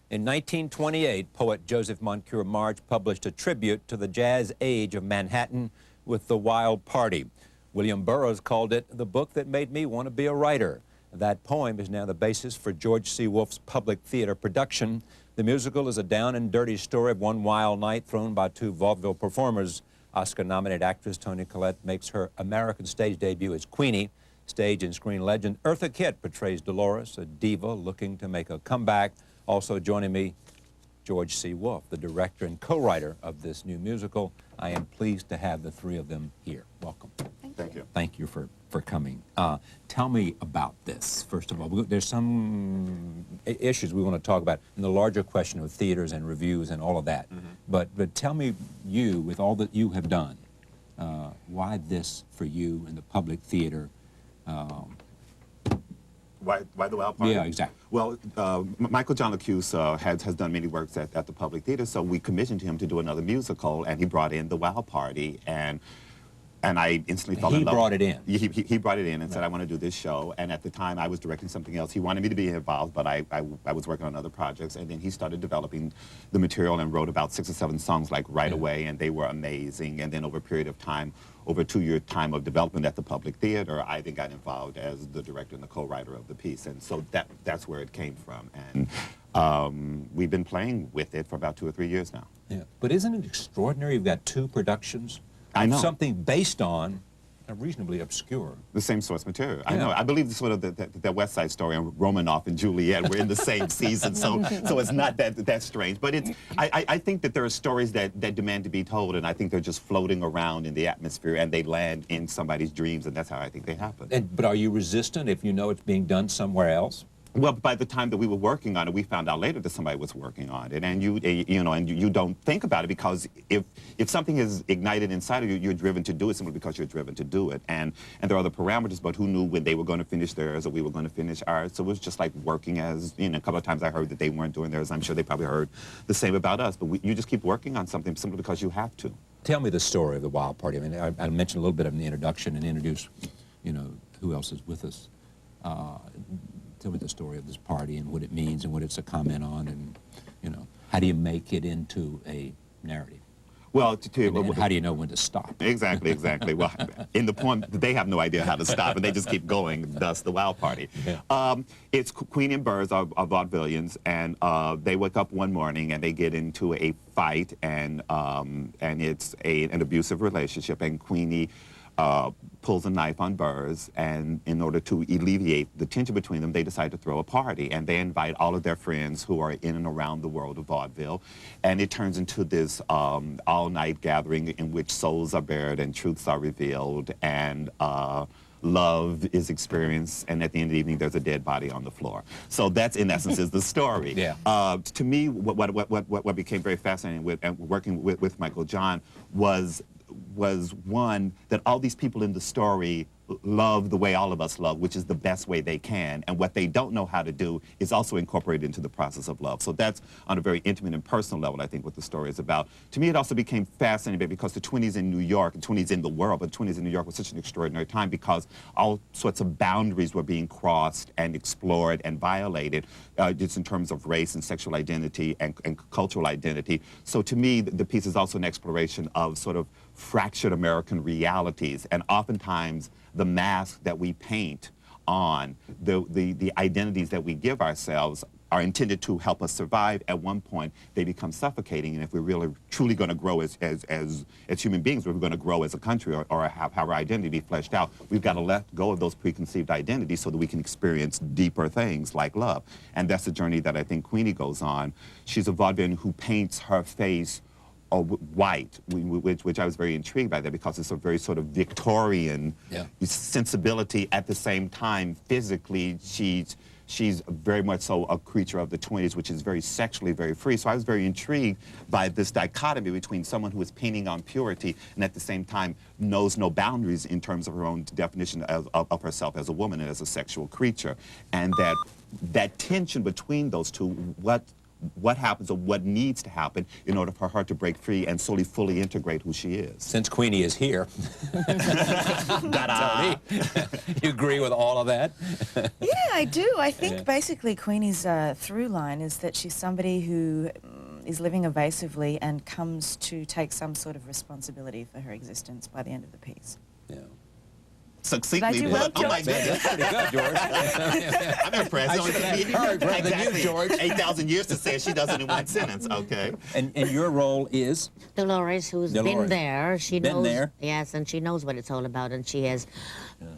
In 1928, poet Joseph Moncure March published a tribute to the jazz age of Manhattan with The Wild Party. William Burroughs called it the book that made me want to be a writer. That poem is now the basis for George C. Wolfe's public theater production. The musical is a down and dirty story of one wild night thrown by two vaudeville performers. Oscar-nominated actress Toni Collette makes her American stage debut as Queenie. Stage and screen legend Eartha Kitt portrays Dolores, a diva looking to make a comeback. Also joining me, George C. Wolfe, the director and co-writer of this new musical. I am pleased to have the three of them here. Welcome. Thank you. Thank you for coming. Tell me about this. First of all, there's some issues we want to talk about in the larger question of theaters and reviews and all of that. But tell me, you, with all that you have done, why this for you in the public theater? Why the Wild Party? Yeah, exactly. Well, Michael John LaChiusa has done many works at the Public Theater, so we commissioned him to do another musical, and he brought in The Wild Party, and I instantly fell in love. He brought it in. He brought it in and said, I want to do this show, and at the time I was directing something else. He wanted me to be involved, but I was working on other projects, and then he started developing the material and wrote about 6 or 7 songs like right away, and they were amazing, and then over a period of time, over a 2-year time of development at the Public Theater, I then got involved as the director and the co-writer of the piece, and so that's where it came from. And we've been playing with it for about 2 or 3 years now. Yeah, but isn't it extraordinary you've got 2 productions? I know. Something based on a reasonably obscure. The same source material. Yeah. I know. I believe sort of the West Side Story and Romanoff and Juliet were in the same season, so it's not that strange. But I think that there are stories that demand to be told, and I think they're just floating around in the atmosphere, and they land in somebody's dreams, and that's how I think they happen. But are you resistant if you know it's being done somewhere else? Well, by the time that we were working on it, we found out later that somebody was working on it, and you don't think about it, because if something is ignited inside of you, you're driven to do it simply because you're driven to do it, and there are other parameters. But who knew when they were going to finish theirs or we were going to finish ours? So it was just like working as a couple of times I heard that they weren't doing theirs. I'm sure they probably heard the same about us. But you just keep working on something simply because you have to. Tell me the story of The Wild Party. I mean, I mentioned a little bit of in the introduction and introduce, who else is with us. Tell me the story of this party and what it means and what it's a comment on, and how do you make it into a narrative? Well, and how do you know when to stop? Exactly. Well, in the poem, they have no idea how to stop, and they just keep going. Thus, The Wild Party. Yeah. It's Queen and Birds are vaudevillians, and they wake up one morning and they get into a fight, and it's an abusive relationship, and Queenie pulls a knife on Burrs, and in order to alleviate the tension between them, they decide to throw a party, and they invite all of their friends who are in and around the world of vaudeville, and it turns into this all-night gathering in which souls are bared and truths are revealed, and love is experienced, and at the end of the evening, there's a dead body on the floor. So that's, in essence, is the story. Yeah. To me, what became very fascinating with working with Michael John was one, that all these people in the story love the way all of us love, which is the best way they can, and what they don't know how to do is also incorporated into the process of love. So that's on a very intimate and personal level, I think, what the story is about. To me, it also became fascinating because the 20s in New York, and 20s in the world, but the 20s in New York was such an extraordinary time because all sorts of boundaries were being crossed and explored and violated, just in terms of race and sexual identity and cultural identity. So to me, the piece is also an exploration of sort of fractured American realities, and oftentimes the mask that we paint on, the identities that we give ourselves are intended to help us survive. At one point, they become suffocating, and if we're really truly going to grow as human beings, we're going to grow as a country or have our identity fleshed out, we've got to let go of those preconceived identities so that we can experience deeper things like love. And that's the journey that I think Queenie goes on. She's a vaudevillian who paints her face white, which I was very intrigued by that, because it's a very sort of Victorian sensibility. At the same time, physically, she's very much so a creature of the 20s, which is very sexually very free. So I was very intrigued by this dichotomy between someone who is painting on purity and at the same time knows no boundaries in terms of her own definition of herself as a woman and as a sexual creature. And that tension between those two, what happens or what needs to happen in order for her to break free and fully integrate who she is. Since Queenie is here, Toni, you agree with all of that? Yeah, I do. I think basically Queenie's through line is that she's somebody who is living evasively and comes to take some sort of responsibility for her existence by the end of the piece. Yeah. Succinctly Did I do well, put. Oh my George? goodness. That's pretty good, George. I'm impressed. I should have heard rather than you, George. 8,000 years to say it. She does it in one sentence. Okay. And your role is? Dolores, who's been there. She Been knows. there? Yes, and she knows what it's all about, and she has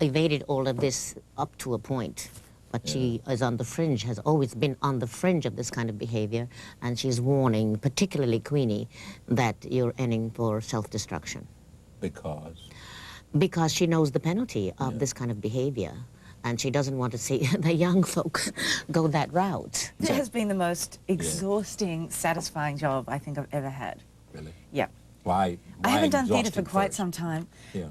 evaded all of this up to a point. But she is on the fringe, has always been on the fringe of this kind of behavior, and she's warning, particularly Queenie, that you're ending for self-destruction. Because she knows the penalty of this kind of behavior, and she doesn't want to see the young folks go that route. It has been the most exhausting, satisfying job I think I've ever had. Really? Yeah. Why I haven't done theatre for exhausting quite first? some time. Yeah.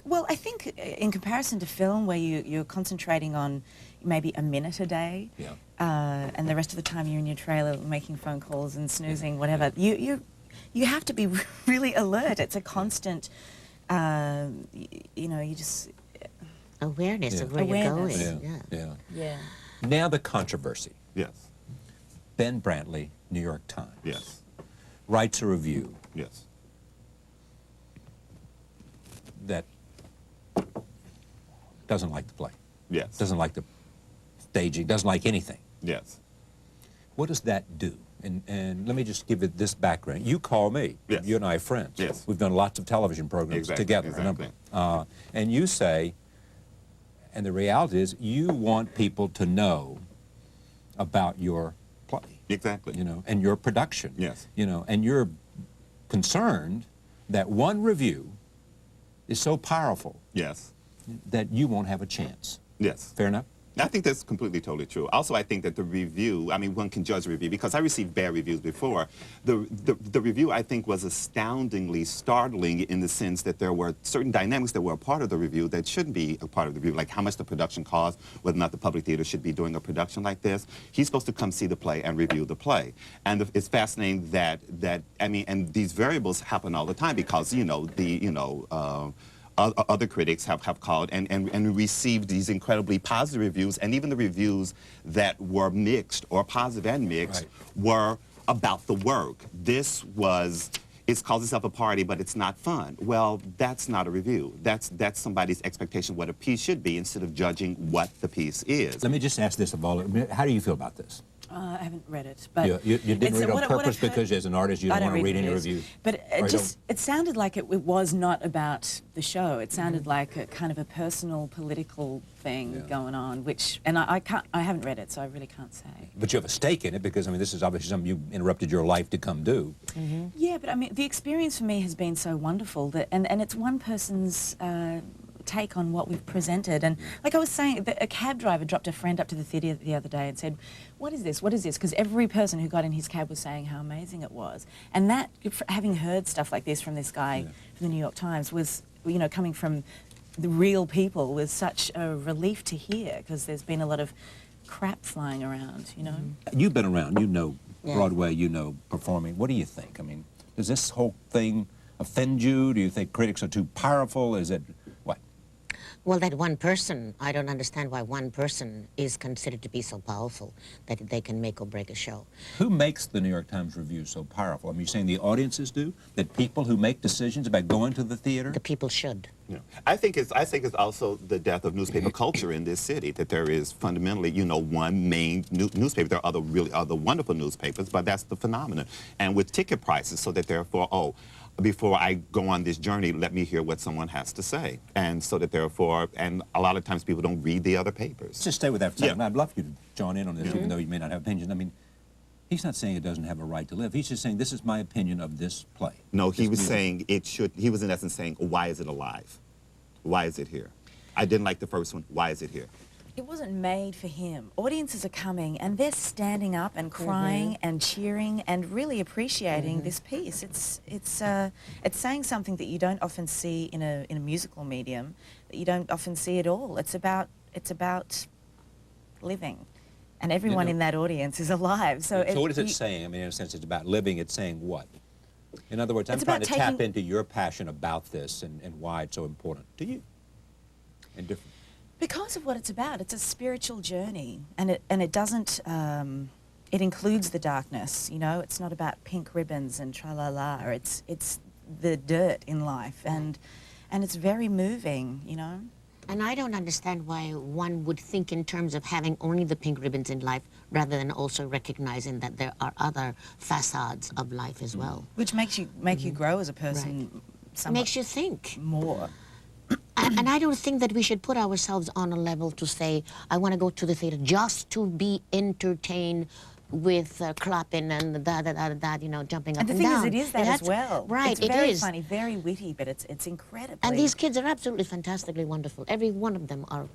Well, I think in comparison to film, where you're concentrating on maybe a minute a day, and the rest of the time you're in your trailer making phone calls and snoozing, whatever, you have to be really alert. It's a constant, you know, you just... Awareness of where Awareness. you're going. Yeah. Now the controversy. Yes. Ben Brantley, New York Times. Yes. Writes a review Yes. that doesn't like the play, Yes. doesn't like the staging, doesn't like anything. Yes. What does that do? And let me just give it this background. You call me. Yes. You and I are friends. Yes. We've done lots of television programs together, remember? And you say, and the reality is, you want people to know about your play. Exactly. You know, and your production. Yes. You know, and you're concerned that one review is so powerful Yes. that you won't have a chance. Yes. Fair enough? I think that's completely, totally true. Also, I think that the review, I mean, one can judge a review because I received bad reviews before. The review, I think, was astoundingly startling in the sense that there were certain dynamics that were a part of the review that shouldn't be a part of the review, like how much the production cost, whether or not the public theater should be doing a production like this. He's supposed to come see the play and review the play. And it's fascinating that I mean, and these variables happen all the time because, you know, other critics have called and received these incredibly positive reviews, and even the reviews that were mixed or positive and mixed were about the work. This was, it calls itself a party, but it's not fun. Well, that's not a review. That's somebody's expectation of what a piece should be instead of judging what the piece is. Let me just ask this of all. How do you feel about this? I haven't read it, but You didn't read it on purpose I've heard- because as an artist you I don't want to read any reviews. reviews? But it sounded like it was not about the show. It sounded like a kind of a personal political thing going on, which, and I haven't read it, so I really can't say. But you have a stake in it because, I mean, this is obviously something you interrupted your life to come do. Yeah, but I mean, the experience for me has been so wonderful that, and it's one person's take on what we've presented. And like I was saying, a cab driver dropped a friend up to the theatre the other day and said, what is this? What is this? Because every person who got in his cab was saying how amazing it was. And that, having heard stuff like this from this guy from the New York Times was, you know, coming from the real people, was such a relief to hear, because there's been a lot of crap flying around, you know. You've been around, you know Broadway, you know performing. What do you think? I mean, does this whole thing offend you? Do you think critics are too powerful? Is it, what? Well, that one person, I don't understand why one person is considered to be so powerful that they can make or break a show. Who makes the New York Times Review so powerful? I mean, you're saying the audiences do? That people who make decisions about going to the theater? The people should. Yeah. I think it's also the death of newspaper culture in this city, that there is fundamentally, you know, one main newspaper. There are other wonderful newspapers, but that's the phenomenon. And with ticket prices, so that therefore, before I go on this journey, let me hear what someone has to say. And so that therefore, and a lot of times people don't read the other papers. Just stay with that for a second. Yeah. I'd love you to join in on this, even though you may not have opinions. I mean, he's not saying it doesn't have a right to live. He's just saying, this is my opinion of this play. No, he was music. saying it should, he was in essence saying, why is it alive? Why is it here? I didn't like the first one, why is it here? It wasn't made for him. Audiences are coming and they're standing up and crying and cheering and really appreciating this piece. It's saying something that you don't often see in a musical medium, that you don't often see at all. It's about living, And everyone know- in that audience is alive. So, So what is it saying? I mean, in a sense, it's about living. It's saying what? In other words, I'm It's trying about to tap taking- into your passion about this and why it's so important to you. And different. Because of what it's about, it's a spiritual journey, and it doesn't. It includes the darkness. You know, it's not about pink ribbons and tra la la. It's the dirt in life, and it's very moving. You know. And I don't understand why one would think in terms of having only the pink ribbons in life rather than also recognizing that there are other facades of life as well. Which makes you grow as a person. It Somewhat makes you think. more. And I don't think that we should put ourselves on a level to say, I want to go to the theater just to be entertained with clapping and da, you know, jumping up And and the thing down. is, it is that as well. Right, it's it very is. funny, very witty, but it's incredibly. And these kids are absolutely fantastically wonderful. Every one of them are,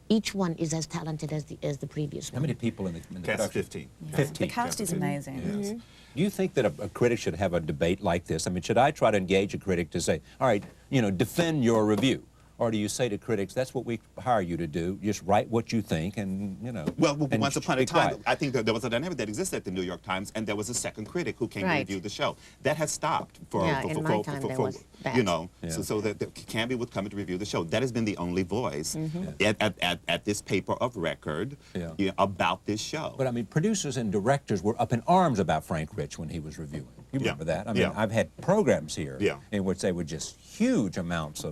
each one is as talented as the previous How one. many people in the Cast production? 15. 15. The cast is amazing. Yes. Do you think that a critic should have a debate like this? I mean, should I try to engage a critic to say, all right, you know, defend your review? Or do you say to critics, that's what we hire you to do, just write what you think and, you know. Well, and once upon a be time, quiet. I think that there was a dynamic that existed at the New York Times, and there was a second critic who came to Right. review the show. That has stopped for, Yeah, in my time there was that. you know, Yeah. so that Canby would come to review the show. That has been the only voice at this paper of record Yeah. you know, about this show. But I mean, producers and directors were up in arms about Frank Rich when he was reviewing. You Yeah. remember that? I mean, Yeah. I've had programs here Yeah. in which they were just huge amounts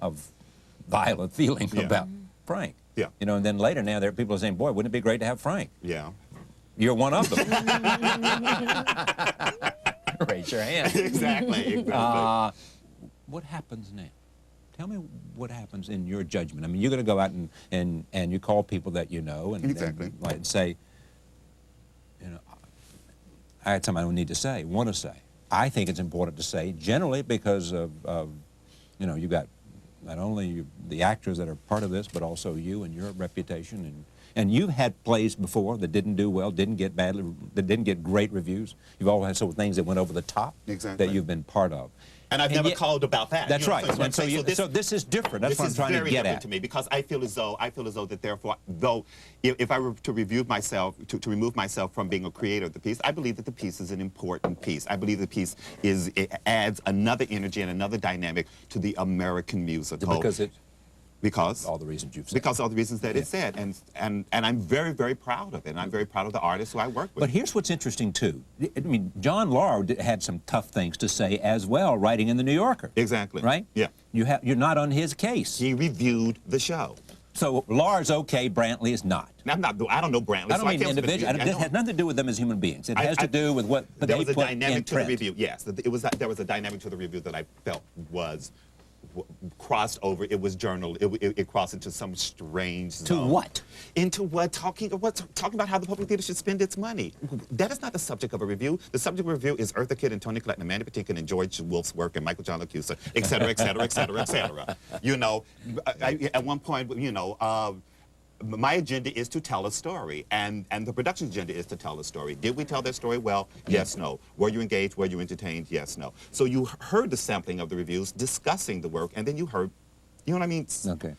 of violent feeling Yeah. about Frank. Yeah. You know, and then later now there are people saying, boy, wouldn't it be great to have Frank? Yeah. You're one of them. Raise your hand. Exactly. What happens now? Tell me what happens in your judgment. I mean, you're going to go out and you call people that you know and Exactly. and, like, say, you know, I had something I need to say, want to say. I think it's important to say, generally because of you know, you got not only the actors that are part of this, but also you and your reputation. And you've had plays before that didn't do well, didn't get great reviews. You've all had some things that went over the top Exactly. that you've been part of. And I've And never yet- called about that. That's you know, right. so I'm And so, saying, so this is different. That's This what I'm is trying to very get different at. to me because I feel as though therefore, though if I were to review myself to remove myself from being a creator of the piece, I believe that the piece is an important piece. I believe the piece it adds another energy and another dynamic to the American musical. Because All the reasons you've said. because all the reasons that it said, and I'm very, very proud of it. And I'm very proud of the artists who I work with. But here's what's interesting too. I mean, John Lahr had some tough things to say as well, writing in the New Yorker. Exactly. Right? Yeah. You're not on his case. He reviewed the show. So Lahr's okay, Brantley is not. Now, I don't know Brantley. I don't so mean can't speak- individual. I It has nothing to do with them as human beings. It has to do with what they there was a put dynamic in to print. the review. Yes, there was a dynamic to the review that I felt was crossed over. It was journal. It crossed into some strange zone. To what? Into what? Talking about how the public theater should spend its money. That is not the subject of a review. The subject of a review is Eartha Kitt and Toni, Collette, and Amanda Patinkin and George Wolfe's work and Michael John LaChiusa, et cetera, et cetera, et cetera, et cetera. You know, at one point, you know, my agenda is to tell a story, and the production agenda is to tell a story. Did we tell that story well? Yes, no. Were you engaged? Were you entertained? Yes, no. So you heard the sampling of the reviews discussing the work, and then you heard, you know what I mean? Okay.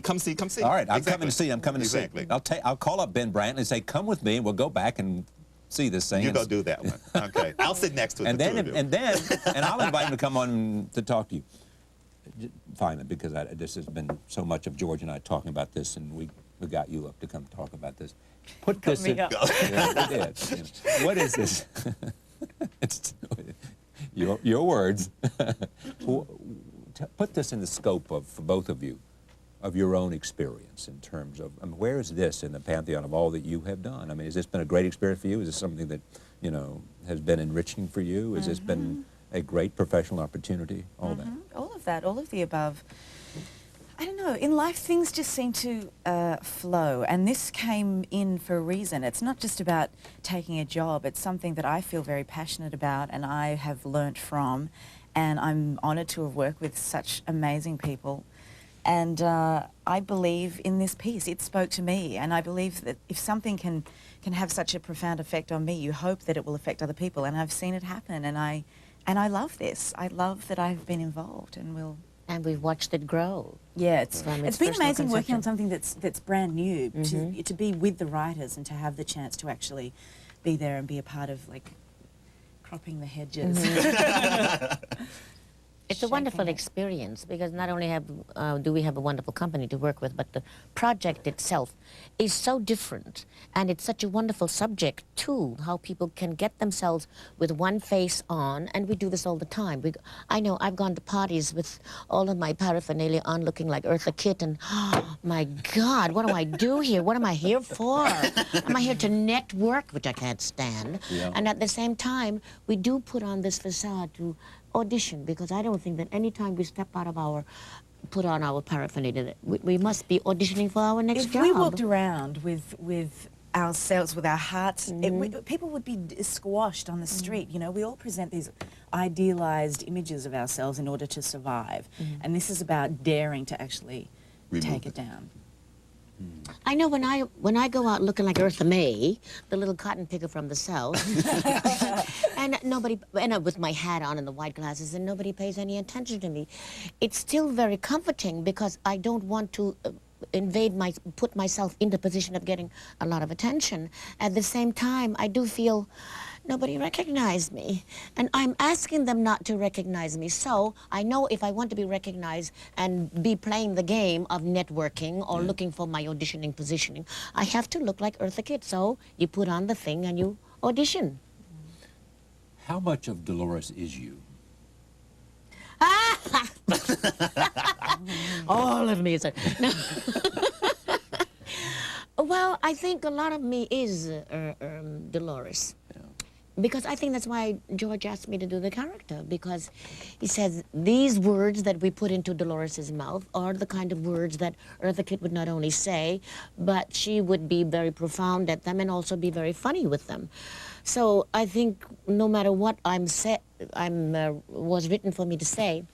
Come see. All right, I'm Exactly. coming to see. I'm coming to Exactly. see. I'll call up Ben Brantley and say, come with me, and we'll go back and see this thing. You and go do that one. Okay. I'll sit next to it. And the two then, of you. and I'll invite him to come on to talk to you. Finally, because this has been so much of George and I talking about this, and we got you up to come talk about this. Put Got this me in. up. Yeah, we did. Yeah. What is this? It's your words. Put this in the scope of, for both of you, of your own experience in terms of, I mean, where is this in the pantheon of all that you have done? I mean, has this been a great experience for you? Is this something that, you know, has been enriching for you? Has this been a great professional opportunity? All that. All of that, all of the above. I don't know, in life things just seem to flow, and this came in for a reason. It's not just about taking a job, it's something that I feel very passionate about and I have learnt from, and I'm honoured to have worked with such amazing people. And I believe in this piece. It spoke to me, and I believe that if something can have such a profound effect on me, you hope that it will affect other people, and I've seen it happen, and I love this. I love that I've been involved and will And we've watched it grow. Yeah, From its it's been first amazing working on conception. something that's brand new, to be with the writers and to have the chance to actually be there and be a part of, like, cropping the hedges. It's a wonderful Shaping it. experience because not only do we have a wonderful company to work with, but the project itself is so different, and it's such a wonderful subject too. How people can get themselves with one face on, and we do this all the time. I know I've gone to parties with all of my paraphernalia on, looking like Eartha Kitt, and oh, my God, what do I do here? What am I here for? Am I here to network, which I can't stand? Yeah. And at the same time, we do put on this facade to audition, because I don't think that any time we step out of put on our paraphernalia, that we must be auditioning for our next If job. we walked around with ourselves, with our hearts, people would be squashed on the street. You know, we all present these idealized images of ourselves in order to survive, and this is about daring to actually take it down. I know when I go out looking like Eartha May, the little cotton picker from the South, and with my hat on and the white glasses, and nobody pays any attention to me, it's still very comforting because I don't want to put myself in the position of getting a lot of attention. At the same time, I do feel nobody recognized me, and I'm asking them not to recognize me. So I know if I want to be recognized and be playing the game of networking or looking for my auditioning positioning, I have to look like Eartha Kitt. So you put on the thing and you audition. How much of Dolores is you? All of me is no. Well, I think a lot of me is Dolores. Because I think that's why George asked me to do the character, because he says these words that we put into Dolores's mouth are the kind of words that Eartha Kitt would not only say, but she would be very profound at them and also be very funny with them. So I think no matter what was written for me to say,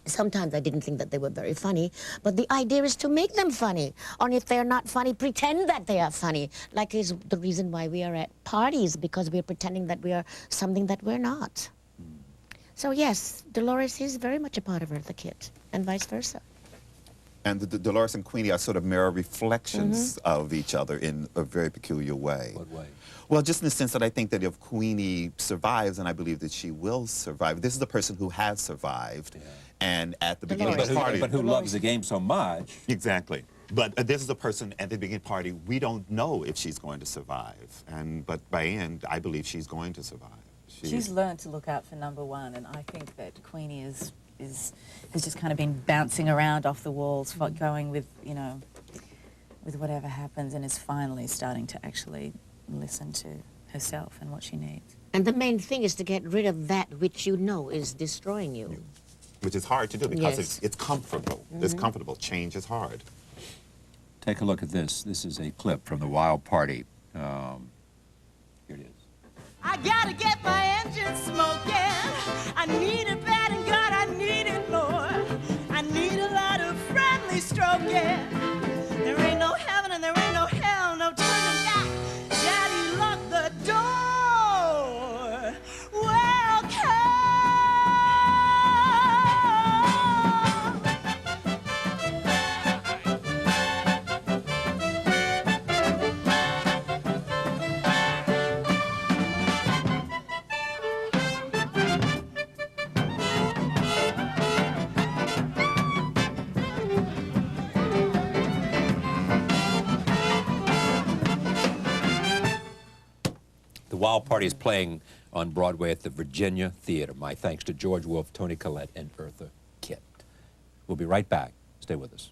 sometimes I didn't think that they were very funny, but the idea is to make them funny. Or if they're not funny, pretend that they are funny. Like is the reason why we are at parties, because we're pretending that we are something that we're not. So yes, Dolores is very much a part of Eartha Kitt, and vice versa. And the Dolores and Queenie are sort of mirror reflections of each other in a very peculiar way. What way? Well, just in the sense that I think that if Queenie survives, and I believe that she will survive, this is the person who has survived. Yeah. And at the beginning Dolores. of the party... But who loves the game so much. Exactly. But this is the person at the beginning party, we don't know if she's going to survive. But by end, I believe she's going to survive. She's learned to look out for number one, and I think that Queenie has just kind of been bouncing around off the walls, going with, you know, with whatever happens, and is finally starting to actually listen to herself and what she needs. And the main thing is to get rid of that which you know is destroying you. Which is hard to do because Yes. it's comfortable. It's comfortable. Change is hard. Take a look at this. This is a clip from the Wild Party. Here it is. I gotta get my engine smoking. I need it bad and God, I need it more. I need a lot of friendly stroking. There ain't no heaven and there ain't no hell, no turning back. Daddy, lock the door. Welcome. The Wild Party is playing on Broadway at the Virginia Theater. My thanks to George Wolfe, Toni Collette, and Eartha Kitt. We'll be right back. Stay with us.